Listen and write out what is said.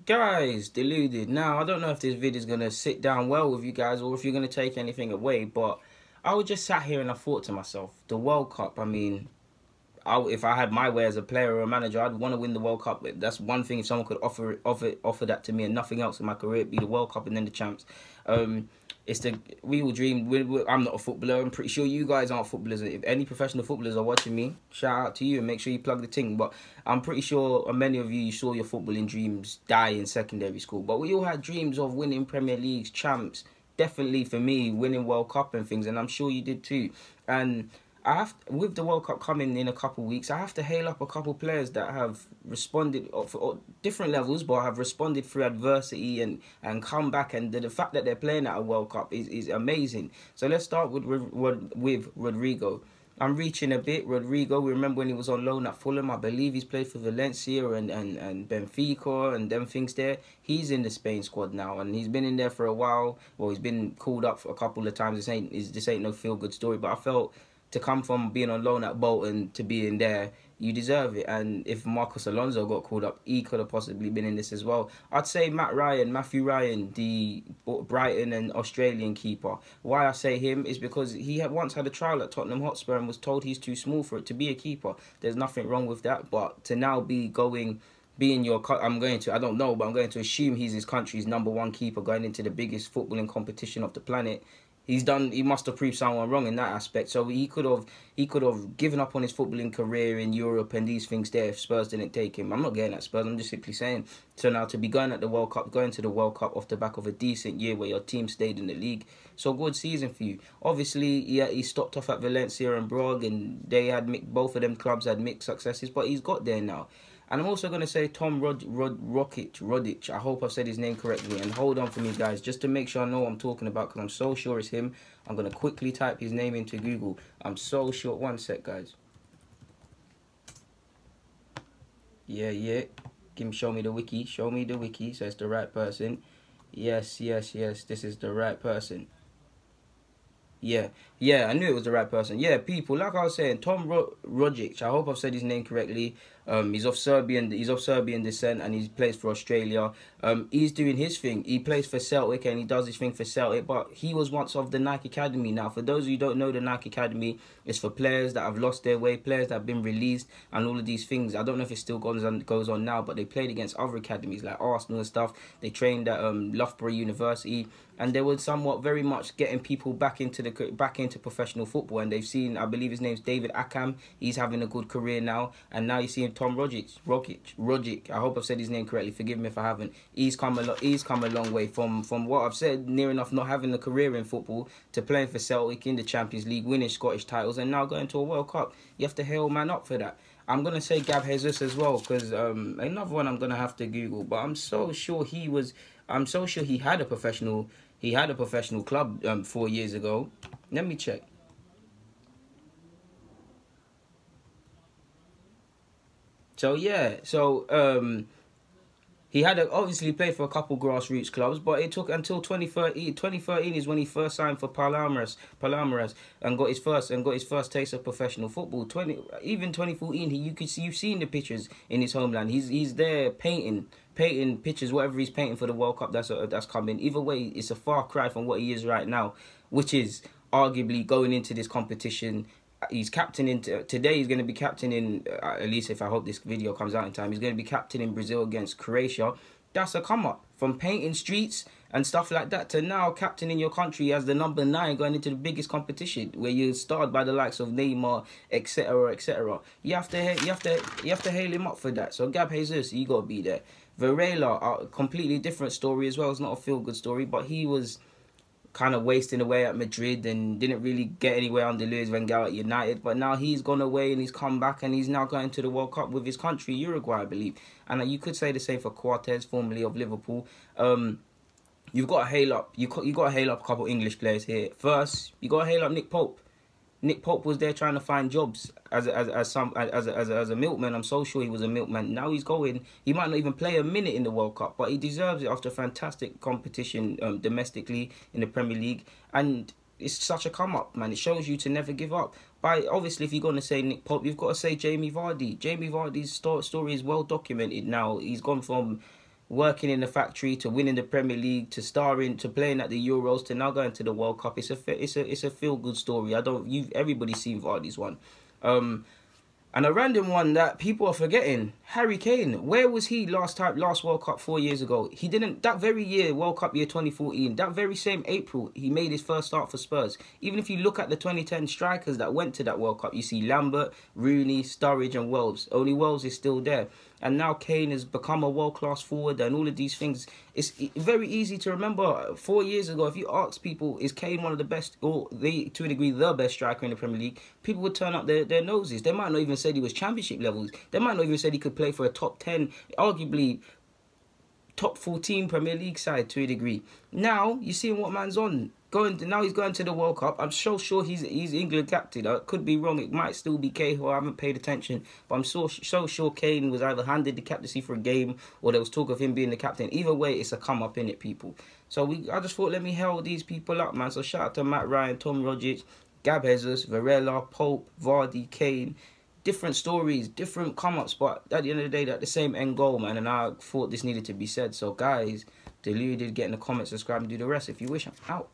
Guys, deluded. Now, I don't know if this video is going to sit down well with you guys or if you're going to take anything away, but I was just sat here and I thought to myself, the World Cup, I mean, if I had my way as a player or a manager, I'd want to win the World Cup. That's one thing. If someone could offer that to me and nothing else in my career, it'd be the World Cup and then the champs. It's the real dream. I'm not a footballer. I'm pretty sure you guys aren't footballers. If any professional footballers are watching me, shout out to you and make sure you plug the thing. But I'm pretty sure many of you saw your footballing dreams die in secondary school. But we all had dreams of winning Premier Leagues, champs. Definitely for me, winning World Cup and things, and I'm sure you did too. And with the World Cup coming in a couple of weeks, I have to hail up a couple of players that have responded for different levels, but have responded through adversity and come back. And the fact that they're playing at a World Cup is amazing. So let's start with Rodrigo. I'm reaching a bit. Rodrigo, we remember when he was on loan at Fulham. I believe he's played for Valencia and Benfica and them things there. He's in the Spain squad now, and he's been in there for a while. Well, he's been called up for a couple of times. This ain't no feel-good story, but I felt to come from being on loan at Bolton to being there, you deserve it. And if Marcos Alonso got called up, he could have possibly been in this as well. I'd say Matthew Ryan, the Brighton and Australian keeper. Why I say him is because he had once had a trial at Tottenham Hotspur and was told he's too small for it to be a keeper. There's nothing wrong with that, but to now I don't know, but I'm going to assume he's his country's number one keeper going into the biggest footballing competition of the planet. He must have proved someone wrong in that aspect. So he could have given up on his footballing career in Europe and these things there if Spurs didn't take him. I'm not getting at Spurs, I'm just simply saying. So now to be going to the World Cup off the back of a decent year where your team stayed in the league, so good season for you. Obviously, yeah, he stopped off at Valencia and Brugge, and both of them clubs had mixed successes, but he's got there now. And I'm also going to say Tom Rodic. I hope I've said his name correctly. And hold on for me, guys, just to make sure I know what I'm talking about, because I'm so sure it's him. I'm going to quickly type his name into Google. I'm so sure. One sec, guys. Yeah. Show me the wiki. So it's the right person. Yes. This is the right person. Yeah, I knew it was the right person. Yeah, people, like I was saying, Tom Rogic. I hope I've said his name correctly. He's of Serbian descent, and he plays for Australia. He's doing his thing. He plays for Celtic, and he does his thing for Celtic. But he was once of the Nike Academy. Now, for those of you who don't know, the Nike Academy is for players that have lost their way, players that have been released, and all of these things. I don't know if it still goes on now, but they played against other academies like Arsenal and stuff. They trained at Loughborough University, and they were somewhat very much getting people back into professional football. And they've seen, I believe his name's David Akam. He's having a good career now, and now you see him. Tom Rogic. I hope I've said his name correctly. Forgive me if I haven't. He's come a long way from what I've said, near enough not having a career in football to playing for Celtic in the Champions League, winning Scottish titles, and now going to a World Cup. You have to hail man up for that. I'm gonna say Gab Jesus as well, because another one I'm gonna have to Google. But I'm so sure he had a professional club 4 years ago. Let me check. So yeah, he had obviously played for a couple grassroots clubs, but it took until 2013. 2013 is when he first signed for Palmeiras, and got his first taste of professional football. 2014, you've seen the pictures in his homeland. He's there painting pictures, whatever he's painting for the World Cup that's coming. Either way, it's a far cry from what he is right now, which is arguably going into this competition. He's captaining today. He's going to be captaining, at least if I hope this video comes out in time, he's going to be captaining Brazil against Croatia. That's a come up from painting streets and stuff like that to now captaining your country as the number 9 going into the biggest competition where you're starred by the likes of Neymar, etc. You have to hail him up for that. So Gab Jesus, you got to be there. Varela, a completely different story as well. It's not a feel good story, but he was kind of wasting away at Madrid and didn't really get anywhere under Luis Van Gaal at United. But now he's gone away and he's come back and he's now going to the World Cup with his country, Uruguay, I believe. And you could say the same for Cortez, formerly of Liverpool. You've got to hail up. You got to hail up a couple English players here. First, you got to hail up Nick Pope. Nick Pope was there trying to find jobs as a milkman. I'm so sure he was a milkman. Now he's going. He might not even play a minute in the World Cup, but he deserves it after a fantastic competition domestically in the Premier League. And it's such a come up, man. It shows you to never give up. But obviously, if you're going to say Nick Pope, you've got to say Jamie Vardy. Jamie Vardy's story is well documented now. He's gone from working in the factory to winning the Premier League to starring to playing at the Euros to now going to the World Cup. It's a feel good story. Everybody's seen Vardy's one. And a random one that people are forgetting, Harry Kane. Where was he last World Cup 4 years ago? He didn't, that very year, World Cup year 2014, that very same April, he made his first start for Spurs. Even if you look at the 2010 strikers that went to that World Cup, you see Lambert, Rooney, Sturridge and Wells. Only Wells is still there. And now Kane has become a world-class forward and all of these things. It's very easy to remember. 4 years ago, if you ask people, is Kane one of the best, or to a degree, the best striker in the Premier League, people would turn up their noses. They might not even say he was championship levels. They might not even say he could play for a top 10, arguably top 14 Premier League side to a degree. Now, you see what man's on. Now he's going to the World Cup. I'm so sure he's England captain. I could be wrong. It might still be Cahill. I haven't paid attention. But I'm so sure Kane was either handed the captaincy for a game or there was talk of him being the captain. Either way, it's a come up in it, people. So I just thought, let me hail these people up, man. So shout out to Matt Ryan, Tom Rogic, Gab Jesus, Varela, Pope, Vardy, Kane. Different stories, different come-ups, but at the end of the day, they're the same end goal, man. And I thought this needed to be said. So guys, deluded, get in the comments, subscribe and do the rest if you wish. I'm out.